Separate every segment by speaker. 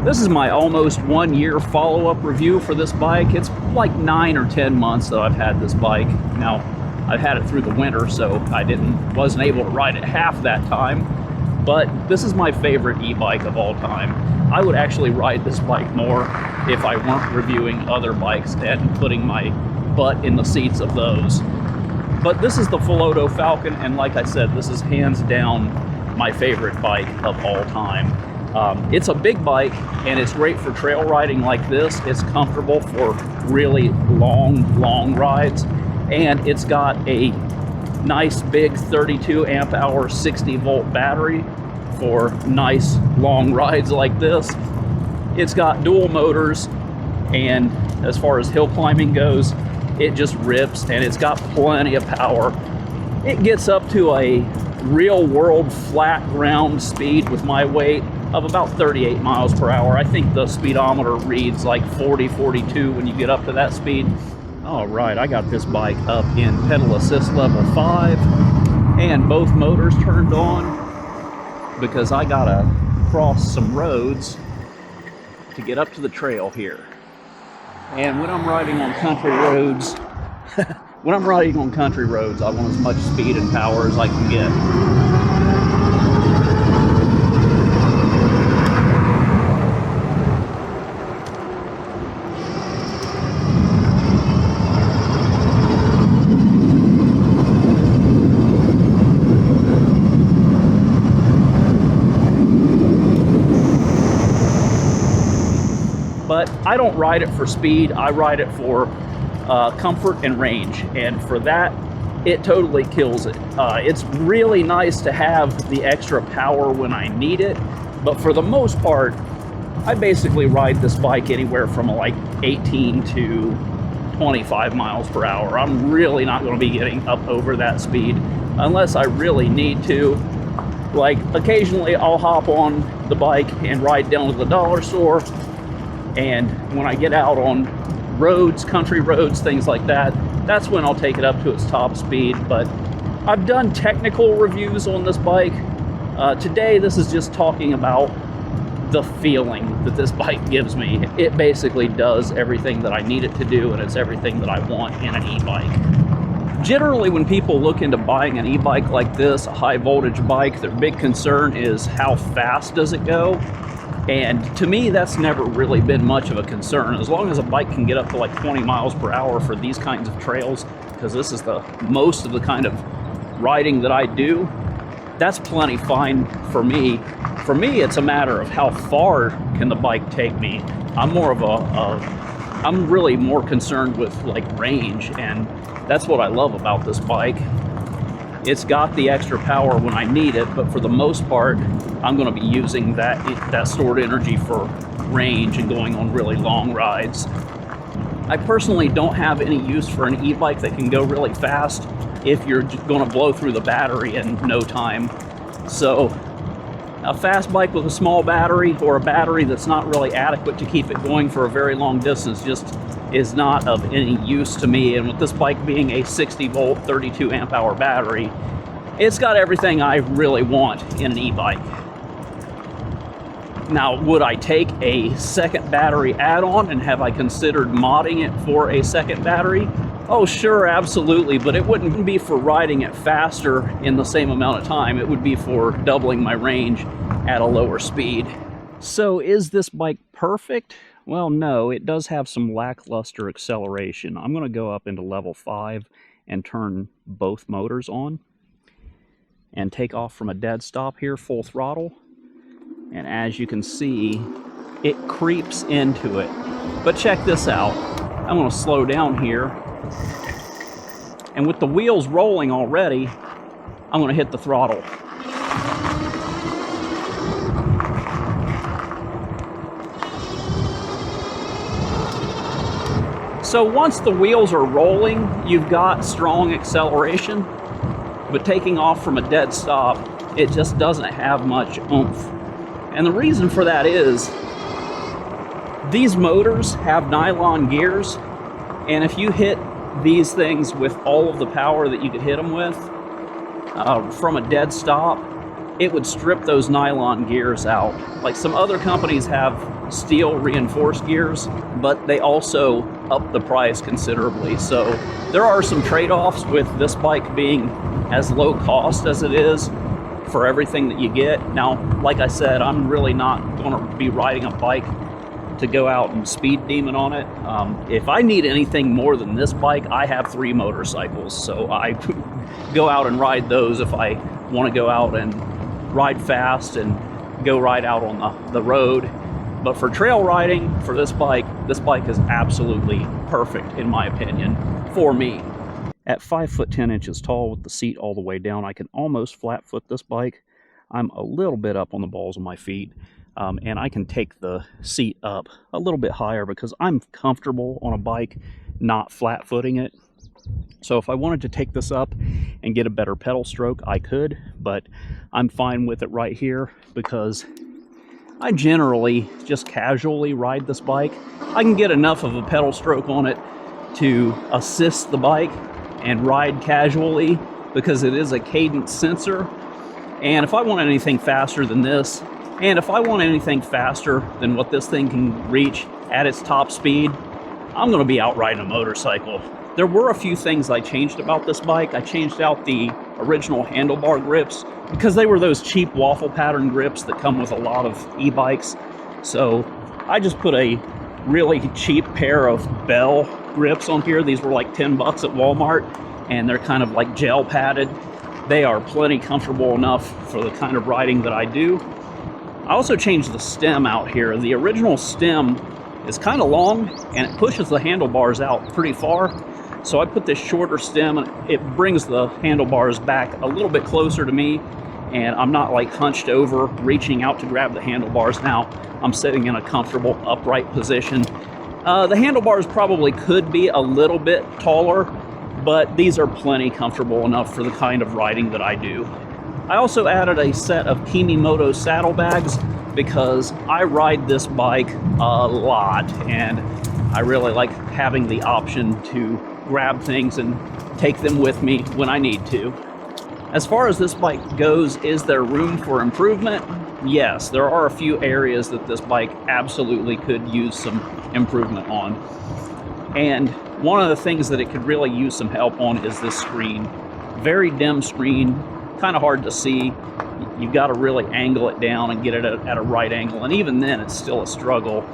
Speaker 1: This is my almost 1 year follow-up review for this bike. It's like 9 or 10 months that I've had this bike. Now, I've had it through the winter, so I wasn't able to ride it half that time. But this is my favorite e-bike of all time. I would actually ride this bike more if I weren't reviewing other bikes and putting my butt in the seats of those. But this is the Philodo Falcon, and like I said, this is hands down my favorite bike of all time. It's a big bike, and it's great for trail riding like this. It's comfortable for really long rides, and it's got a nice big 32 amp hour 60 volt battery for nice long rides like this. It's got dual motors, and as far as hill climbing goes, it just rips, and it's got plenty of power. It gets up to a real world flat ground speed with my weight of about 38 miles per hour. I think the speedometer reads like 40, 42 when you get up to that speed. All right, I got this bike up in pedal assist level 5 and both motors turned on because I gotta cross some roads to get up to the trail here. And when I'm riding on country roads, I want as much speed and power as I can get. But I don't ride it for speed, I ride it for comfort and range, and for that, it totally kills it. It's really nice to have the extra power when I need it, but for the most part, I basically ride this bike anywhere from like 18 to 25 miles per hour. I'm really not going to be getting up over that speed unless I really need to. Like, occasionally I'll hop on the bike and ride down to the dollar store, and when I get out on roads, country roads, things like that, that's when I'll take it up to its top speed. But I've done technical reviews on this bike. Today, this is just talking about the feeling that this bike gives me. It basically does everything that I need it to do, and it's everything that I want in an e-bike. Generally, when people look into buying an e-bike like this, a high voltage bike, their big concern is how fast does it go? And to me, that's never really been much of a concern. As long as a bike can get up to like 20 miles per hour for these kinds of trails, because this is the most of the kind of riding that I do, that's plenty fine for me. For me, it's a matter of how far can the bike take me. I'm really more concerned with like range, and that's what I love about this bike. It's got the extra power when I need it, but for the most part, I'm going to be using that stored energy for range and going on really long rides. I personally don't have any use for an e-bike that can go really fast if you're going to blow through the battery in no time. So a fast bike with a small battery, or a battery that's not really adequate to keep it going for a very long distance, just is not of any use to me. And with this bike being a 60 volt 32 amp hour battery, it's got everything I really want in an e-bike. Now, would I take a second battery add-on, and have I considered modding it for a second battery? Oh sure, absolutely, but it wouldn't be for riding it faster in the same amount of time. It would be for doubling my range at a lower speed. So is this bike perfect? Well, no, it does have some lackluster acceleration. I'm going to go up into level 5 and turn both motors on and take off from a dead stop here, full throttle. And as you can see, it creeps into it. But check this out. I'm going to slow down here. And with the wheels rolling already, I'm going to hit the throttle. So once the wheels are rolling, you've got strong acceleration, but taking off from a dead stop, it just doesn't have much oomph. And the reason for that is these motors have nylon gears, and if you hit these things with all of the power that you could hit them with from a dead stop, it would strip those nylon gears out. Like some other companies have steel reinforced gears, but they also up the price considerably. So there are some trade-offs with this bike being as low cost as it is for everything that you get. Now, like I said, I'm really not going to be riding a bike to go out and speed demon on it. If I need anything more than this bike, I have 3 motorcycles, so I go out and ride those if I want to go out and ride fast and go ride out on the road. But for trail riding, for this bike is absolutely perfect in my opinion for me. At 5 foot 10 inches tall with the seat all the way down, I can almost flat foot this bike. I'm a little bit up on the balls of my feet, and I can take the seat up a little bit higher because I'm comfortable on a bike not flat footing it. So if I wanted to take this up and get a better pedal stroke, I could, but I'm fine with it right here because I generally just casually ride this bike. I can get enough of a pedal stroke on it to assist the bike and ride casually because it is a cadence sensor. And if I want anything faster than this, and if I want anything faster than what this thing can reach at its top speed, I'm going to be out riding a motorcycle. There were a few things I changed about this bike. I changed out the original handlebar grips because they were those cheap waffle pattern grips that come with a lot of e-bikes. So I just put a really cheap pair of Bell grips on here. These were like 10 bucks at Walmart, and they're kind of like gel padded. They are plenty comfortable enough for the kind of riding that I do. I also changed the stem out here. The original stem is kind of long and it pushes the handlebars out pretty far. So I put this shorter stem and it brings the handlebars back a little bit closer to me, and I'm not like hunched over reaching out to grab the handlebars. Now I'm sitting in a comfortable upright position. The handlebars probably could be a little bit taller, but these are plenty comfortable enough for the kind of riding that I do. I also added a set of Kimimoto saddlebags because I ride this bike a lot and I really like having the option to grab things and take them with me when I need to. As far as this bike goes, is there room for improvement? Yes, there are a few areas that this bike absolutely could use some improvement on. And one of the things that it could really use some help on is this screen. Very dim screen, kind of hard to see. You've got to really angle it down and get it at a right angle, and even then it's still a struggle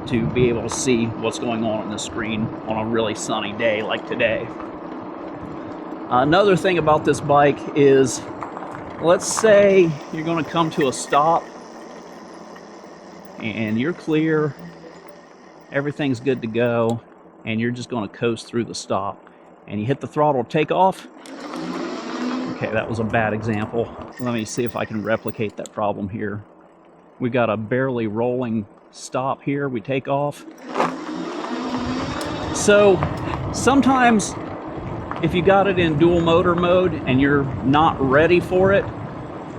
Speaker 1: to be able to see what's going on the screen on a really sunny day like today. Another thing about this bike is, let's say you're going to come to a stop and you're clear, everything's good to go, and you're just going to coast through the stop and you hit the throttle to take off. Okay, that was a bad example. Let me see if I can replicate that problem here. We got a barely rolling stop here, we take off. So sometimes if you got it in dual motor mode and you're not ready for it,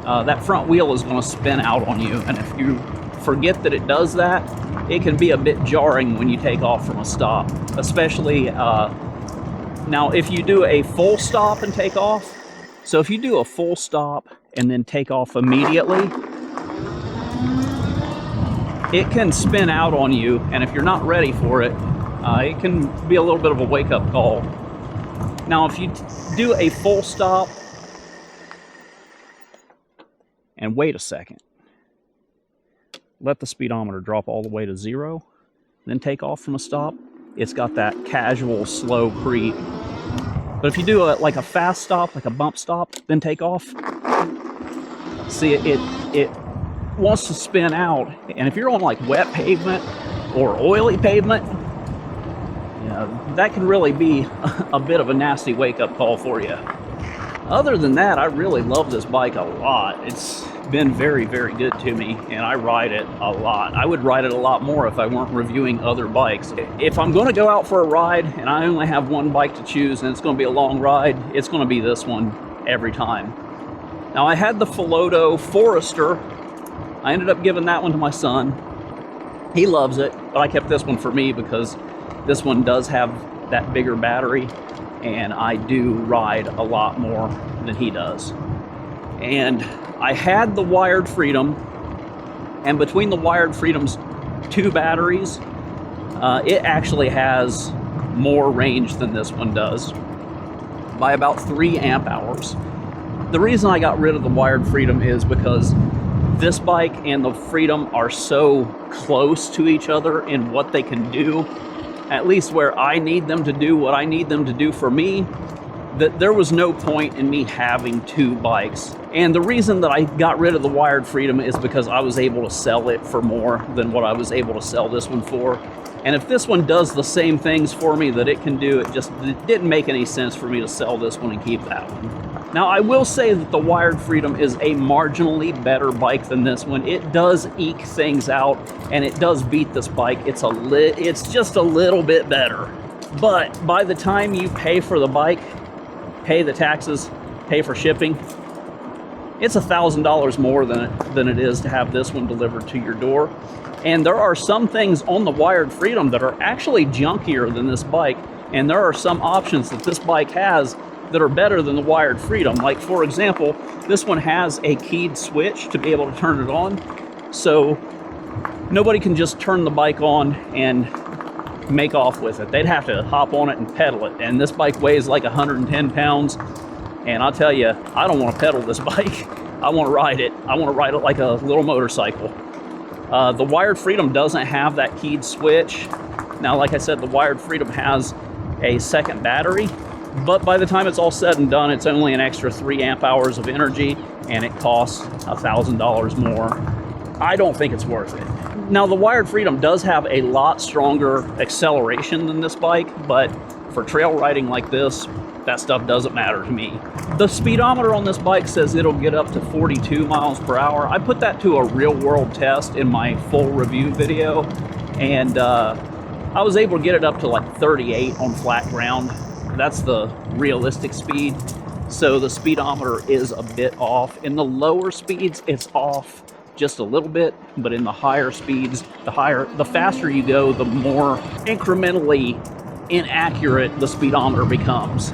Speaker 1: that front wheel is going to spin out on you, and if you forget that it does that, it can be a bit jarring when you take off from a stop, especially now if you do a full stop and take off. So if you do a full stop and then take off immediately, it can spin out on you, and if you're not ready for it, it can be a little bit of a wake-up call. Now, if you do a full stop and wait a second, let the speedometer drop all the way to 0, then take off from a stop, it's got that casual, slow creep. But if you do like a fast stop, like a bump stop, then take off, see, it wants to spin out. And if you're on like wet pavement or oily pavement, that can really be a bit of a nasty wake-up call for you. Other than that, I really love this bike a lot. It's been very, very good to me, and I ride it a lot. I would ride it a lot more if I weren't reviewing other bikes. If I'm going to go out for a ride and I only have one bike to choose and it's going to be a long ride, it's going to be this one every time. Now, I had the Philodo Forester. I ended up giving that one to my son. He loves it, but I kept this one for me because this one does have that bigger battery, and I do ride a lot more than he does. And I had the Wired Freedom, and between the Wired Freedom's 2 batteries, it actually has more range than this one does by about 3 amp hours. The reason I got rid of the Wired Freedom is because this bike and the Freedom are so close to each other in what they can do, at least where I need them to do what I need them to do for me, that there was no point in me having 2 bikes. And the reason that I got rid of the Wired Freedom is because I was able to sell it for more than what I was able to sell this one for. And if this one does the same things for me that it can do, it didn't make any sense for me to sell this one and keep that one. Now, I will say that the Wired Freedom is a marginally better bike than this one. It does eke things out, and it does beat this bike. It's just a little bit better. But by the time you pay for the bike, pay the taxes, pay for shipping, it's $1,000 more than it is to have this one delivered to your door. And there are some things on the Wired Freedom that are actually junkier than this bike, and there are some options that this bike has that are better than the Wired Freedom. Like, for example, this one has a keyed switch to be able to turn it on, so nobody can just turn the bike on and make off with it. They'd have to hop on it and pedal it, and this bike weighs like 110 pounds, and I'll tell you, I don't want to pedal this bike. I want to ride it. I want to ride it like a little motorcycle. The Wired Freedom doesn't have that keyed switch. Now, like I said, the Wired Freedom has a second battery, but by the time it's all said and done, it's only an extra 3 amp hours of energy, and it costs $1,000 more. I don't think it's worth it. Now, the Wired Freedom does have a lot stronger acceleration than this bike, but for trail riding like this, that stuff doesn't matter to me. The speedometer on this bike says it'll get up to 42 miles per hour. I put that to a real world test in my full review video, and I was able to get it up to like 38 on flat ground. That's the realistic speed. So the speedometer is a bit off. In the lower speeds, it's off just a little bit, but in the higher speeds, the faster you go, the more incrementally inaccurate the speedometer becomes.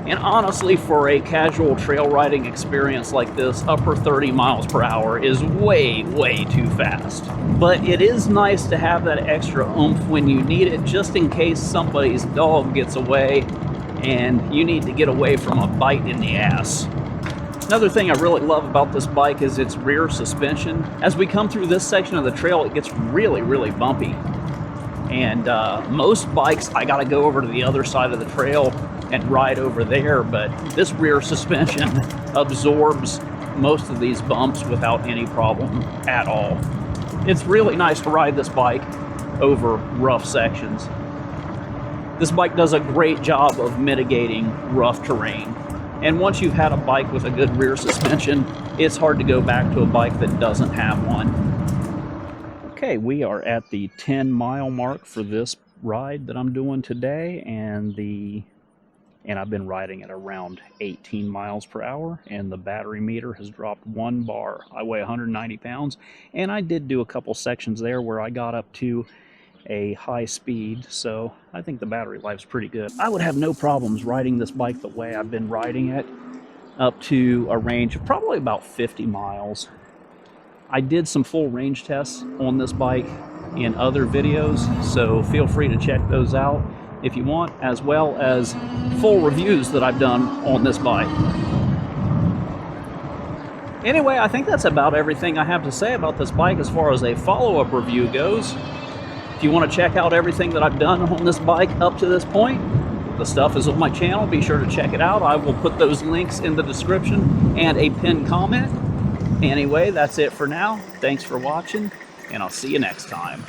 Speaker 1: And honestly, for a casual trail riding experience like this, upper 30 miles per hour is way, way too fast. But it is nice to have that extra oomph when you need it, just in case somebody's dog gets away and you need to get away from a bite in the ass. Another thing I really love about this bike is its rear suspension. As we come through this section of the trail, it gets really, really bumpy. And most bikes, I gotta go over to the other side of the trail and ride over there, but this rear suspension absorbs most of these bumps without any problem at all. It's really nice to ride this bike over rough sections. This bike does a great job of mitigating rough terrain. And once you've had a bike with a good rear suspension, it's hard to go back to a bike that doesn't have one. Okay, we are at the 10-mile mark for this ride that I'm doing today, and I've been riding at around 18 miles per hour, and the battery meter has dropped 1 bar. I weigh 190 pounds, and I did do a couple sections there where I got up to a high speed, so I think the battery life's pretty good. I would have no problems riding this bike the way I've been riding it, up to a range of probably about 50 miles. I did some full range tests on this bike in other videos, so feel free to check those out if you want, as well as full reviews that I've done on this bike. Anyway, I think that's about everything I have to say about this bike as far as a follow-up review goes. If you want to check out everything that I've done on this bike up to this point, the stuff is on my channel. Be sure to check it out. I will put those links in the description and a pinned comment. Anyway, that's it for now. Thanks for watching, and I'll see you next time.